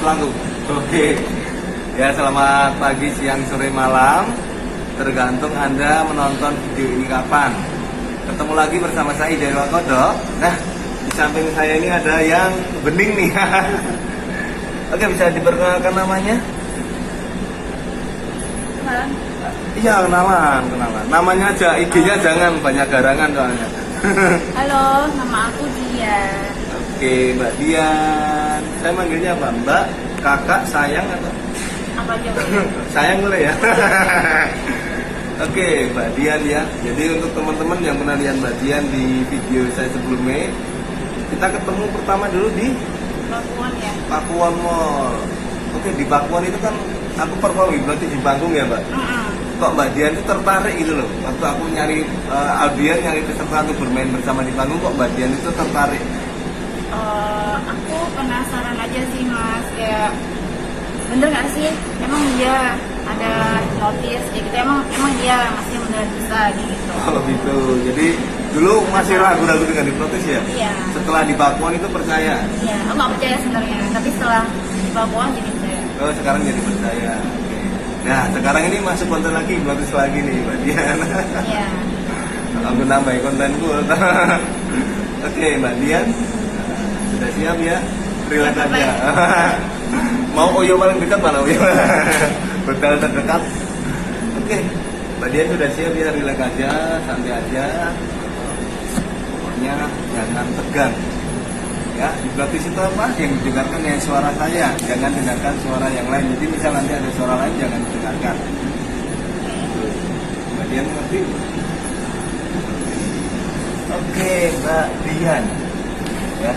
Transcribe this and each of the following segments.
langsung. Oke. Ya, selamat pagi, siang, sore, malam. Tergantung Anda menonton video ini kapan. Ketemu lagi bersama saya Dewa Kodok. Nah, di samping saya ini ada yang bening nih. Oke, bisa diperkenalkan namanya? Kenalan. Iya, kenalan. Namanya aja, IG-nya jangan banyak garangan soalnya. Halo, nama aku Dian. Oke, Mbak Dian. Saya manggilnya apa? Mbak, kakak, sayang atau? Apa aja boleh? Sayang boleh ya? Oke, Mbak Dian ya. Jadi untuk teman-teman yang pernah lihat Mbak Dian di video saya sebelumnya, kita ketemu pertama dulu di Pakuan ya. Pakuan Mall. Oke, di Pakuan itu kan aku perform, berarti di panggung ya, Mbak? Kok Mbak Dian itu tertarik gitu loh. Waktu aku nyari audiens yang peserta untuk bermain bersama di panggung, kok Mbak Dian itu tertarik? Aku penasaran aja sih Mas, kayak bener nggak sih? Emang dia ada notice kayak gitu? Emang dia masih beneran bisa gitu? Oh gitu. Jadi dulu masih ragu-ragu dengan hipnotis ya? Iya. Setelah di Pakuan itu percaya? Iya, aku nggak percaya sebenarnya, tapi setelah di Pakuan jadi percaya. Oh, sekarang jadi percaya. Oke. Nah, sekarang ini masuk konten lagi, hipnotis lagi nih Mbak Dian. Iya. Aku nambahin kontenku. Oke, Mbak Dian, sudah siap ya? Relax Siap, aja. Mau Oyo paling dekat mana Oyo? Hotel terdekat. Oke, Mbak Dian sudah siap ya? Relax aja, santai aja. Pokoknya jangan tegang. Ya, hipnotis itu apa? Yang didengarkan yang suara saya, jangan dengarkan suara yang lain. Jadi misal nanti ada suara lain, jangan didengarkan. Mbak Dian ngerti? Oke, Mbak Dian. Ya,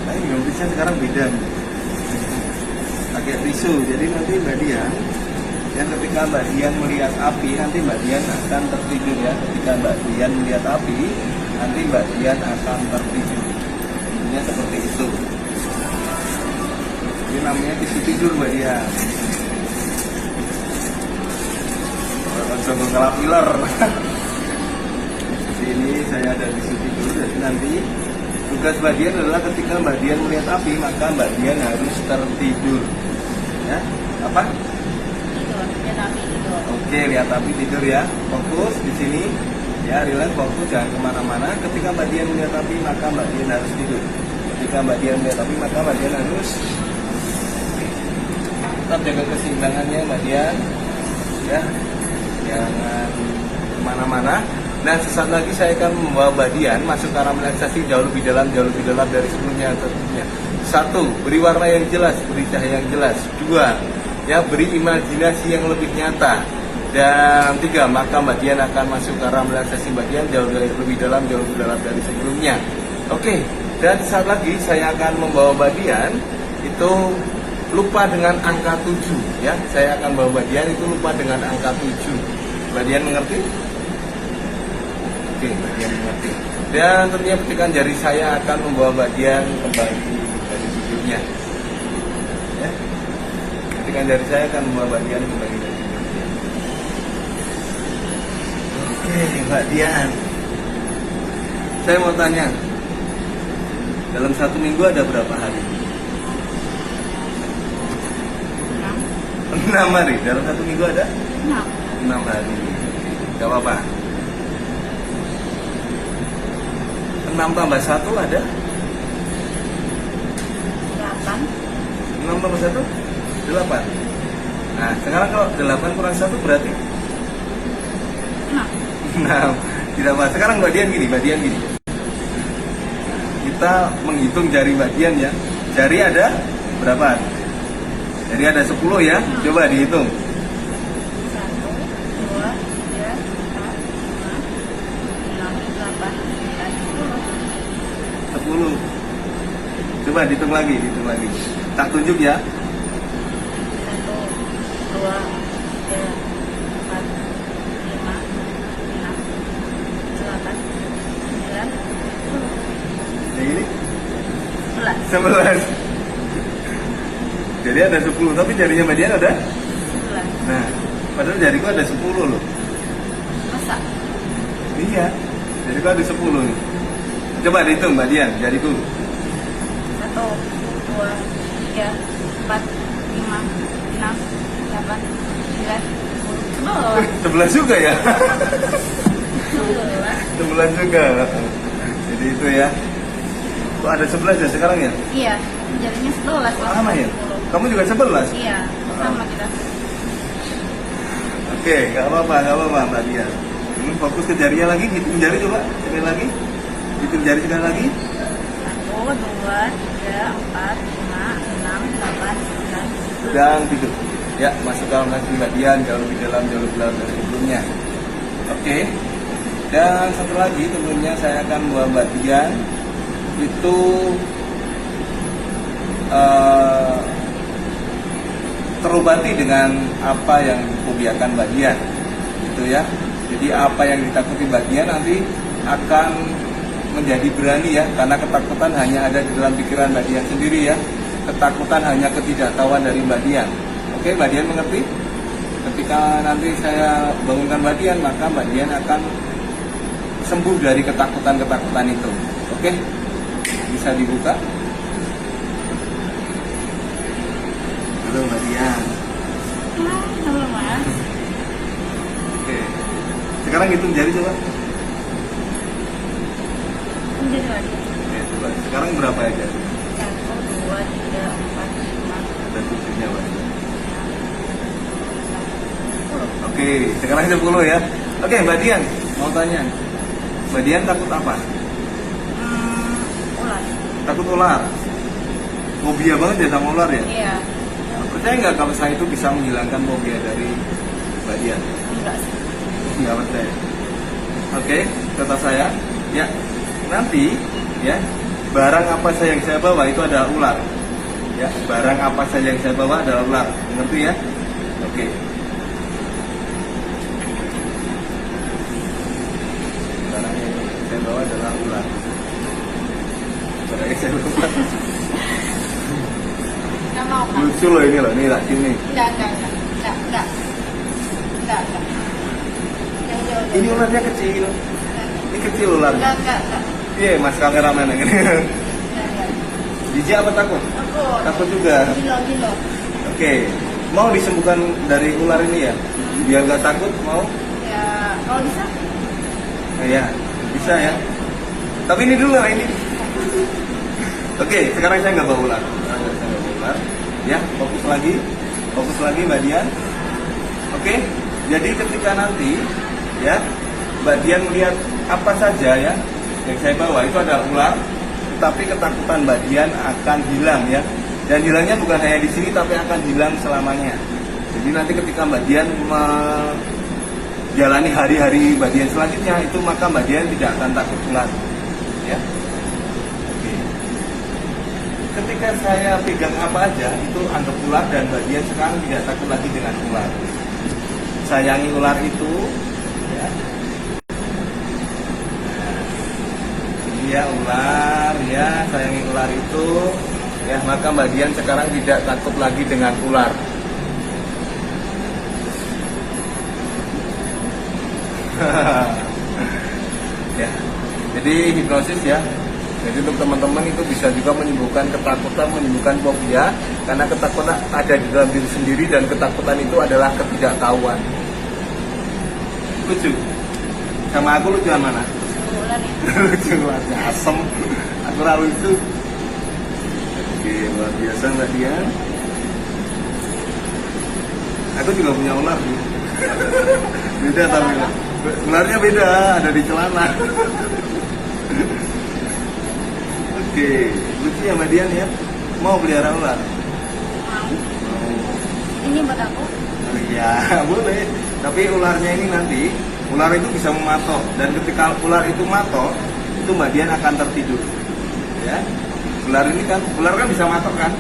tapi hipnotisnya sekarang beda nih. Pakai tisu. Jadi nanti Mbak Dian, dan ketika Mbak Dian melihat api, nanti Mbak Dian akan tertidur ya. Ketika Mbak Dian melihat api, nanti Mbak Dian akan tertidur. Ini seperti itu. Ini namanya tisu tidur Mbak Dian. Jangan kalah pilar. Di sini saya ada tisu tidur. Jadi nanti tugas Mbak Dian adalah ketika Mbak Dian melihat api, maka Mbak Dian harus tertidur. Ya, apa? Tidur, lihat api tidur. Oke, lihat api tidur ya. Fokus di sini. Ya, relax, fokus, jangan kemana-mana. Ketika Mbak Dian melihat api, maka Mbak Dian harus tidur. Ketika Mbak Dian melihat api, maka Mbak Dian harus tetap jaga keseimbangannya Mbak Dian. Ya, jangan kemana-mana. Nah, sesaat lagi saya akan membawa Mbak Dian masuk ke arah relaksasi jauh lebih dalam dari sebelumnya tentunya. 1. Beri warna yang jelas, beri cahaya yang jelas. 2. Ya, beri imajinasi yang lebih nyata. Dan 3, maka Mbak Dian akan masuk ke arah relaksasi Mbak Dian jauh lebih dalam dari sebelumnya. Oke, dan saat lagi saya akan membawa Mbak Dian itu lupa dengan angka 7 ya. Saya akan bawa Mbak Dian itu lupa dengan angka 7. Mbak Dian mengerti? Oke, Mbak Dian mengerti. Dan tentunya petikan jari saya akan membawa Mbak Dian kembali dari tidurnya. Ya. Petikan jari saya akan membawa Mbak Dian kembali dari tidurnya. Oke, Mbak Dian. Saya mau tanya, dalam 1 minggu ada berapa hari? 6 hari. Dalam 1 minggu ada? 6 hari. Gak apa-apa. 6 tambah 1 ada? 8. 6 tambah 1? 8. Nah, sekarang kalau 8 kurang 1 berarti? 6. Tidak apa. Sekarang Mbak Dian gini. Kita menghitung jari Mbak Dian ya. Jari ada berapa? Jari ada 10 ya. Coba dihitung. 1, 2, 3, 4, 5, 6, 8, 9, 10. 10. Coba dihitung lagi. Tak tunjuk ya. 1, 2, 3, 4, 5, 6, 8, 9, 10. Yang ini? 11. 11. Jadi ada 10, tapi jarinya Mbak Dian ada? 11. Nah, padahal jariku ada 10 loh. Masa? Iya, jariku ada 10 nih. Coba dihitung Mbak Dian, jariku. 1, 2, 3, 4, 11 juga ya. 11 juga. Jadi itu ya. Kok ada 11 ya sekarang ya? Iya, jadinya 11. Sama ya? Kamu juga 11? Iya, sama kita. Oke, nggak apa-apa Mbak Dian. Fokus ke jarinya lagi, hitung jari coba, sekali lagi. Hitung jari sekali lagi. 1, 2, 3, 4, 5, 6, 8, 9. Dan tidur. Ya, masuk dalam lagi Mbak Dian, jauh lebih dalam dari sebelumnya. Oke. Dan satu lagi tentunya saya akan membawa Mbak Dian itu terobati dengan apa yang difobiakan Mbak Dian, gitu ya. Jadi apa yang ditakuti Mbak Dian nanti akan menjadi berani ya, karena ketakutan hanya ada di dalam pikiran Mbak Dian sendiri ya. Ketakutan hanya ketidaktahuan dari Mbak Dian. Oke, Mbak Dian mengerti? Ketika nanti saya bangunkan Mbak Dian, maka Mbak Dian akan sembuh dari ketakutan-ketakutan itu. Oke, bisa dibuka. Halo Mbak Dian. Halo Mas. Oke, sekarang hitung jari coba. Jadi lagi. Oke, coba. Sekarang berapa ya jari? 1, 2, 3, 4, 5. Ada tujuhnya Mbak. Oke, sekarang 10 ya. Oke, Mbak Dian, mau tanya. Mbak Dian takut apa? Ular. Takut ular. Fobia banget ya sama ular ya? Iya. Percaya nggak kalau saya itu bisa menghilangkan fobia dari Mbak Dian? Enggak sih. Nggak percaya. Oke, kata saya, ya nanti ya barang apa saja yang saya bawa itu adalah ular. Ya, barang apa saja yang saya bawa adalah ular. Ngerti ya? Oke. Barang yang saya bawa adalah ular. Barang yang saya bawa. Enggak mau kan? Lucu loh ini loh, ini tak sini. Enggak. Jauh. Ini ularnya kecil. Ini kecil ularnya. Enggak. Iya, Mas kameramen yang ini. Enggak. Jijik apa takut? Takut juga. Gilo. Oke, mau disembuhkan dari ular ini ya? Biar nggak takut, mau? Ya, kalau bisa. Nah, ya, bisa ya. Tapi ini dulu lah ini. Oke, sekarang saya nggak bawa ular. Ya, fokus lagi Mbak Dian. Oke, jadi ketika nanti ya Mbak Dian melihat apa saja ya yang saya bawa itu adalah ular, tapi ketakutan Mbak Dian akan hilang ya. Dan hilangnya bukan hanya di sini, tapi akan hilang selamanya. Jadi nanti ketika Mbak Dian menjalani hari-hari Mbak Dian selanjutnya itu, maka Mbak Dian tidak akan takut ular. Ya. Oke. Ketika saya pegang apa aja itu anggap ular, dan Mbak Dian sekarang tidak takut lagi dengan ular. Sayangi ular itu. Ya. Ya ular ya, sayangi ular itu ya, maka Mbak Dian sekarang tidak takut lagi dengan ular. Ya, jadi hipnosis ya, jadi untuk teman-teman itu bisa juga menyembuhkan ketakutan, menyembuhkan fobia, karena ketakutan ada di dalam diri sendiri, dan ketakutan itu adalah ketidaktahuan. Lucu sama aku, lucuan mana? Ular ya. Lucu banget, asem. Aku lucu. Oke, luar biasa Mbak Dian. Aku juga punya ular nih. Beda tapi ularnya beda, ada di celana. Oke, lucu ya Mbak Dian ya. Mau pelihara ular? Mau. Ini buat aku. Oh, iya, boleh. Tapi ularnya ini nanti, ular itu bisa mematok, dan ketika ular itu matok, itu Mbak Dian akan tertidur. Ya, ular kan bisa matok kan?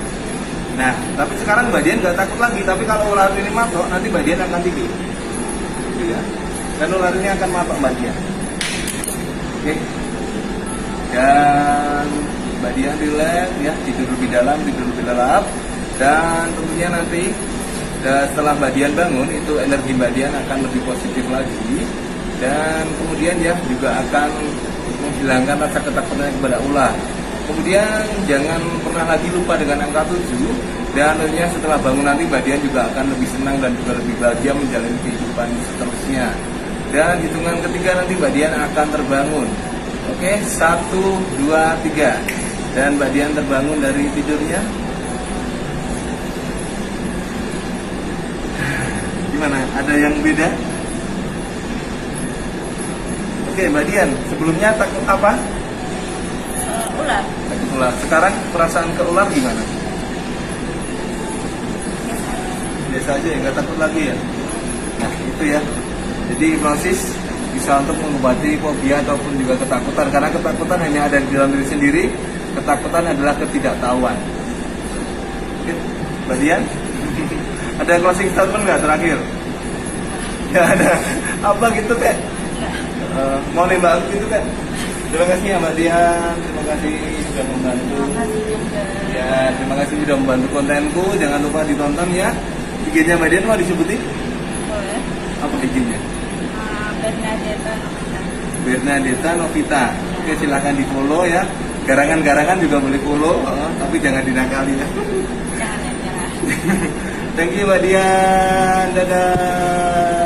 Nah, tapi sekarang Mbak Dian nggak takut lagi. Tapi kalau ular ini matok, nanti Mbak Dian akan tidur. Gitu ya. Dan ular ini akan matok Mbak Dian. Oke. Dan Mbak Dian relax ya, tidur lebih dalam. Dan tentunya nanti setelah Mbak Dian bangun, itu energi Mbak Dian akan lebih positif lagi, dan kemudian ya juga akan menghilangkan rasa ketakutan kepada ular. Kemudian jangan pernah lagi lupa dengan angka 7, Dan tentunya setelah bangun nanti Mbak Dian juga akan lebih senang dan juga lebih bahagia menjalani kehidupan seterusnya. Dan hitungan ketiga nanti Mbak Dian akan terbangun. Oke, 1, 2, 3. Dan Mbak Dian terbangun dari tidurnya. Gimana? Ada yang beda? Oke, Mbak Dian, sebelumnya takut apa? Ular. Takut ular. Sekarang perasaan ke ular gimana? Biasa aja ya, nggak takut lagi ya. Nah, itu ya. Jadi hipnosis bisa untuk mengobati fobia ataupun juga ketakutan. Karena ketakutan hanya ada di dalam diri sendiri. Ketakutan adalah ketidaktahuan. Oke, Mbak Dian, ada closing statement nggak terakhir? Ya ada. Apa gitu kan? Mau nembak aku gitu kan? Terima kasih ya Mbak Dian. Terima kasih sudah membantu. Terima kasih juga. Ya, terima kasih sudah membantu kontenku. Jangan lupa ditonton ya. IG-nya Mbak Dian mau disebutin? Boleh. Apa IG-nya? Bernadetta Novita. Bernadetta Novita. Oke, silahkan di follow ya. Garangan-garangan juga boleh follow, tapi jangan dinakali ya. Jangan ya, jangan. Thank you Mbak Dian. Dadah.